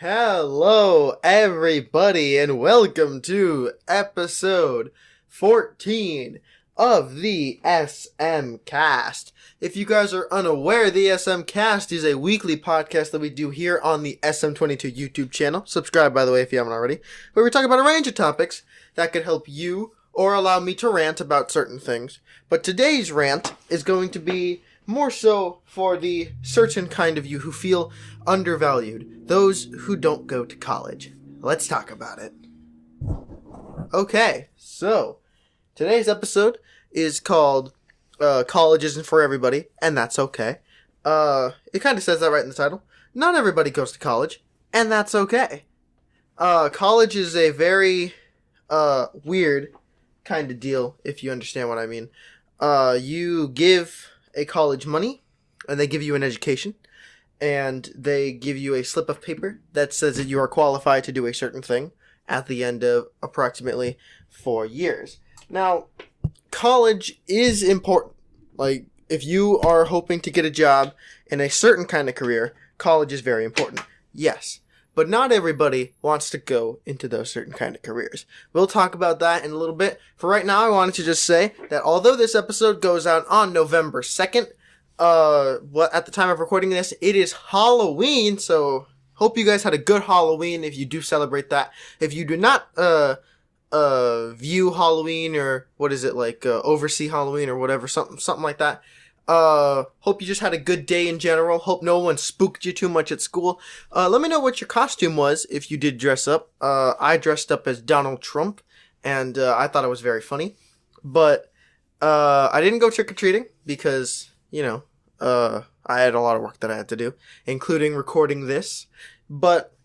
Hello, everybody, and welcome to episode 14 of the SMCast. If you guys are unaware, the SMCast is a weekly podcast that we do here on the SM22 YouTube channel. Subscribe, by the way, if you haven't already. Where we talk about a range of topics that could help you or allow me to rant about certain things. But today's rant is going to be more so for the certain kind of you who feel undervalued, those who don't go to college. Let's talk about it. Okay, so today's episode is called College Isn't For Everybody, and that's okay. It kind of says that right in the title. Not everybody goes to college, and that's okay. College is a very weird kind of deal, if you understand what I mean. You give a college money, and they give you an education, and they give you a slip of paper that says that you are qualified to do a certain thing at the end of approximately 4 years. Now, college is important. Like, if you are hoping to get a job in a certain kind of career, college is very important. Yes. But not everybody wants to go into those certain kind of careers. We'll talk about that in a little bit. For right now, I wanted to just say that although this episode goes out on November 2nd, at the time of recording this, it is Halloween, so hope you guys had a good Halloween if you do celebrate that. If you do not, view Halloween, or what is it, like, oversee Halloween or whatever, something like that. Hope you just had a good day in general. Hope no one spooked you too much at school. Let me know what your costume was if you did dress up. I dressed up as Donald Trump, and I thought it was very funny. But I didn't go trick-or-treating because, I had a lot of work that I had to do, including recording this. But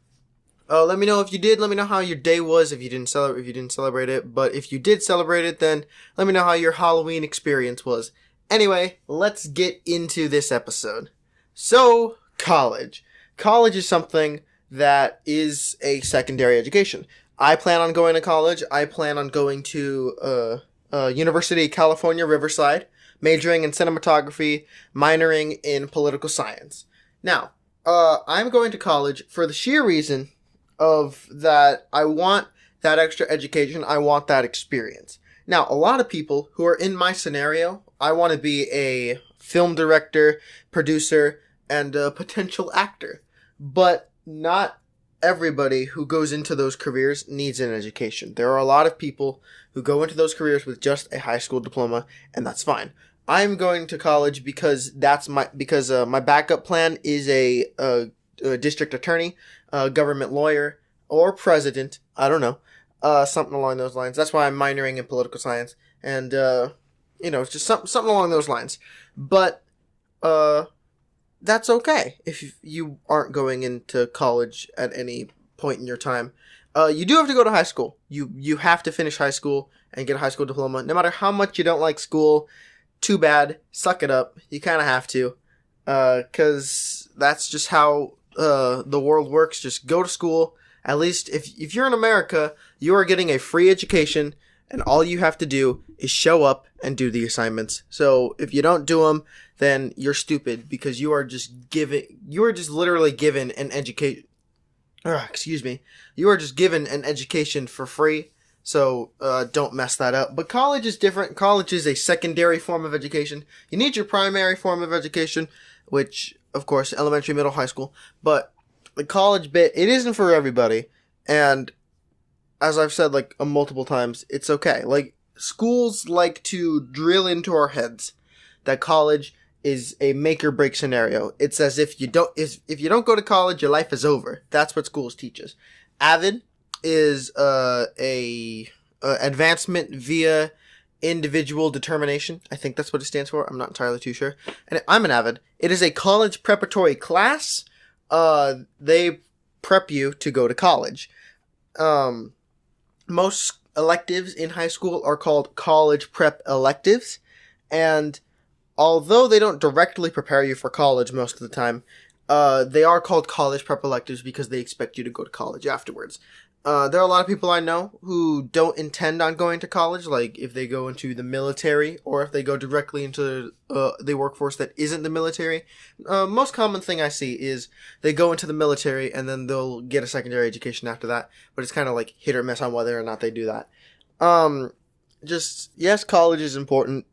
let me know if you did. Let me know how your day was if you didn't celebrate it. But if you did celebrate it, then let me know how your Halloween experience was. Anyway, let's get into this episode. So, college. College is something that is a secondary education. I plan on going to college. I plan on going to University of California, Riverside, majoring in cinematography, minoring in political science. Now, I'm going to college for the sheer reason of that I want that extra education. I want that experience. Now, a lot of people who are in my scenario, I want to be a film director, producer, and a potential actor. But not everybody who goes into those careers needs an education. There are a lot of people who go into those careers with just a high school diploma, and that's fine. I'm going to college because my backup plan is a district attorney, a government lawyer, or president. I don't know. Something along those lines. That's why I'm minoring in political science. And, it's just something along those lines. But, that's okay if you aren't going into college at any point in your time. You do have to go to high school. You have to finish high school and get a high school diploma. No matter how much you don't like school, too bad. Suck it up. You kind of have to. 'Cause that's just how, the world works. Just go to school. At least if you're in America, you are getting a free education, and all you have to do is show up and do the assignments. So if you don't do them, then you're stupid because you are just literally given an education. You are just given an education for free. So don't mess that up. But college is different. College is a secondary form of education. You need your primary form of education, which, of course, elementary, middle, high school. But the college bit, it isn't for everybody. And as I've said multiple times, it's okay. Like, schools like to drill into our heads that college is a make or break scenario. It's as if you don't go to college, your life is over. That's what schools teach us. AVID is a advancement via individual determination. I think that's what it stands for. I'm not entirely too sure. And I'm an AVID. It is a college preparatory class. They prep you to go to college. Most electives in high school are called college prep electives, and although they don't directly prepare you for college most of the time, they are called college prep electives because they expect you to go to college afterwards. There are a lot of people I know who don't intend on going to college, like if they go into the military or if they go directly into the workforce that isn't the military. Most common thing I see is they go into the military and then they'll get a secondary education after that, but it's kind of like hit or miss on whether or not they do that. Yes, college is important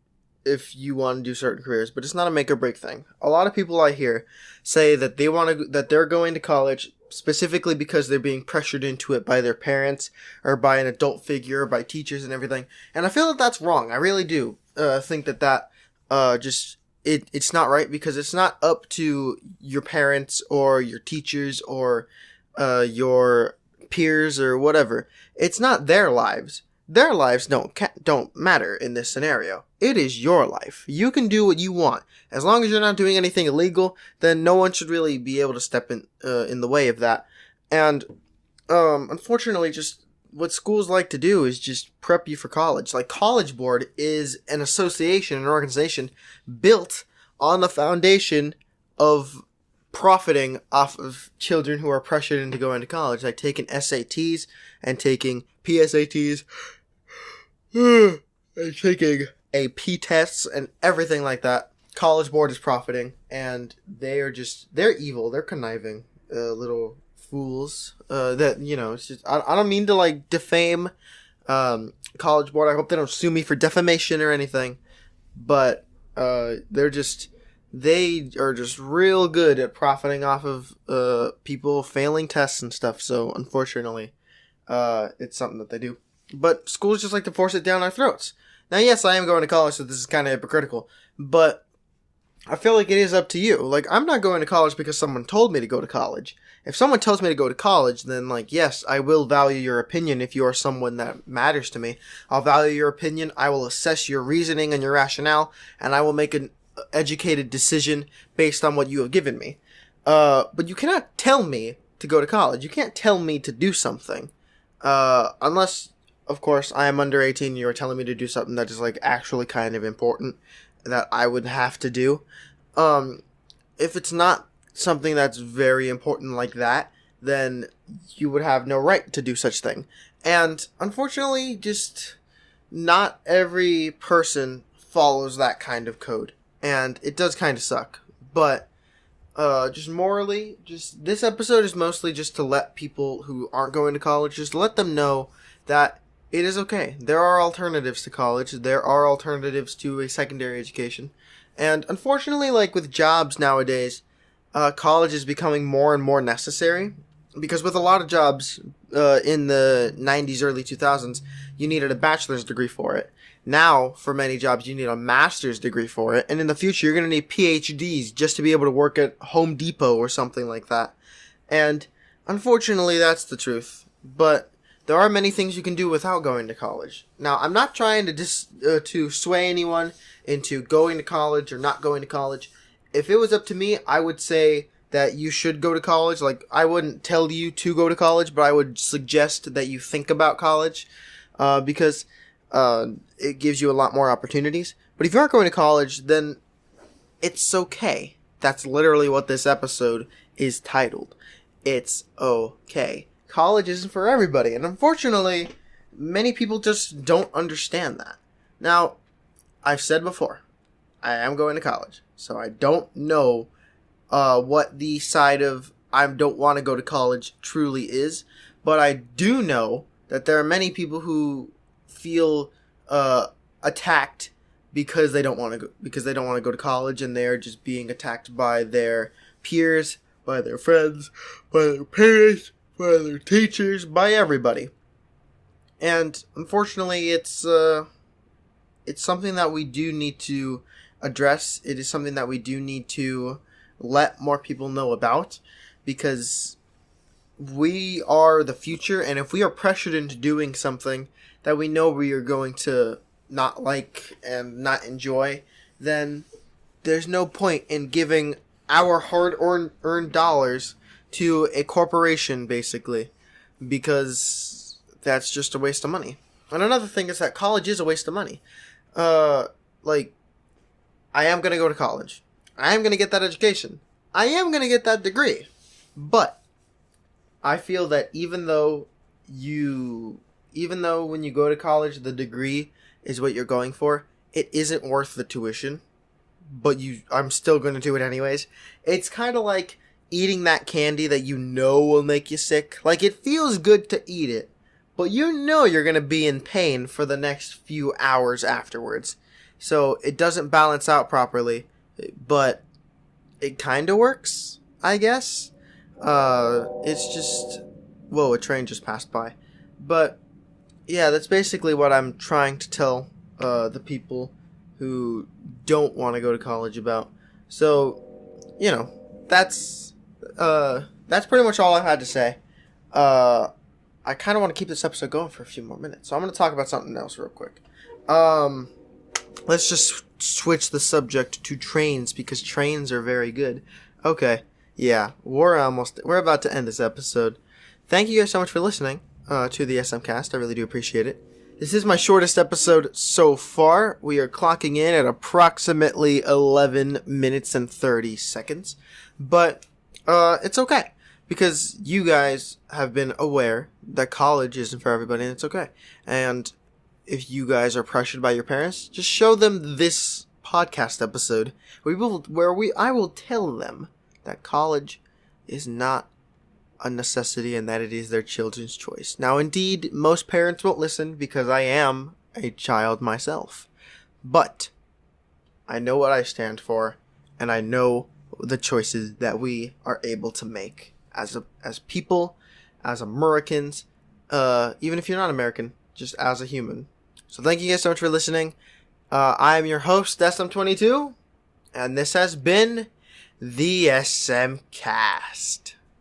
if you want to do certain careers, but it's not a make or break thing. A lot of people I hear say that they're going to college specifically because they're being pressured into it by their parents or by an adult figure, by teachers and everything. And I feel that that's wrong. I really do think that it's not right, because it's not up to your parents or your teachers or your peers or whatever. It's not their lives. Their lives don't matter in this scenario. It is your life. You can do what you want. As long as you're not doing anything illegal, then no one should really be able to step in the way of that. And unfortunately, just what schools like to do is just prep you for college. Like, College Board is an association, an organization built on the foundation of profiting off of children who are pressured into going to college, like taking SATs and taking PSATs and taking AP tests and everything like that. College Board is profiting, and they're evil. They're conniving little fools. It's just, I don't mean to like defame College Board. I hope they don't sue me for defamation or anything, but they are just real good at profiting off of people failing tests and stuff. So unfortunately, it's something that they do. But schools just like to force it down our throats. Now, yes, I am going to college, so this is kind of hypocritical, but I feel like it is up to you. Like, I'm not going to college because someone told me to go to college. If someone tells me to go to college, then, like, yes, I will value your opinion if you are someone that matters to me. I'll value your opinion, I will assess your reasoning and your rationale, and I will make an educated decision based on what you have given me. But you cannot tell me to go to college. You can't tell me to do something. Unless, of course, I am under 18 and you are telling me to do something that is, like, actually kind of important that I would have to do. If it's not something that's very important like that, then you would have no right to do such thing. And unfortunately, just not every person follows that kind of code. And it does kind of suck. But just morally, this episode is mostly just to let people who aren't going to college, just let them know that it is okay. There are alternatives to college. There are alternatives to a secondary education. And unfortunately, like with jobs nowadays, college is becoming more and more necessary. Because with a lot of jobs in the 90s, early 2000s, you needed a bachelor's degree for it. Now, for many jobs, you need a master's degree for it. And in the future, you're going to need PhDs just to be able to work at Home Depot or something like that. And unfortunately, that's the truth. But there are many things you can do without going to college. Now, I'm not trying to sway anyone into going to college or not going to college. If it was up to me, I would say that you should go to college. Like, I wouldn't tell you to go to college, but I would suggest that you think about college because it gives you a lot more opportunities. But if you aren't going to college, then it's okay. That's literally what this episode is titled. It's okay. College isn't for everybody, and unfortunately, many people just don't understand that. Now, I've said before, I am going to college, so I don't know what the side of I don't want to go to college truly is, but I do know that there are many people who feel attacked because they don't want to go to college, and they're just being attacked by their peers, by their friends, by their parents, by their teachers, by everybody. And unfortunately, it's something that we do need to address. It is something that we do need to let more people know about, because we are the future, and if we are pressured into doing something that we know we are going to not like and not enjoy, then there's no point in giving our hard-earned dollars to a corporation, basically, because that's just a waste of money. And another thing is that college is a waste of money. I am going to go to college. I am going to get that education. I am going to get that degree. But I feel that even though even though when you go to college, the degree is what you're going for, it isn't worth the tuition, but I'm still going to do it anyways. It's kind of like eating that candy that you know will make you sick. Like, it feels good to eat it, but you know you're going to be in pain for the next few hours afterwards. So it doesn't balance out properly, but it kind of works, I guess. It's just... Whoa, a train just passed by. But, yeah, that's basically what I'm trying to tell the people who don't want to go to college about. So, you know, that's pretty much all I had to say. I kind of want to keep this episode going for a few more minutes, so I'm going to talk about something else real quick. Let's just switch the subject to trains, because trains are very good. Okay, yeah, we're about to end this episode. Thank you guys so much for listening to the SMCast. I really do appreciate it. This is my shortest episode so far. We are clocking in at approximately 11 minutes and 30 seconds. But it's okay, because you guys have been aware that college isn't for everybody, and it's okay. And if you guys are pressured by your parents, just show them this podcast episode I will tell them that college is not a necessity and that it is their children's choice. Now, indeed, most parents won't listen because I am a child myself. But I know what I stand for, and I know the choices that we are able to make as people, as Americans, even if you're not American, just as a human. So thank you guys so much for listening. I am your host, SM22, and this has been the SMCast.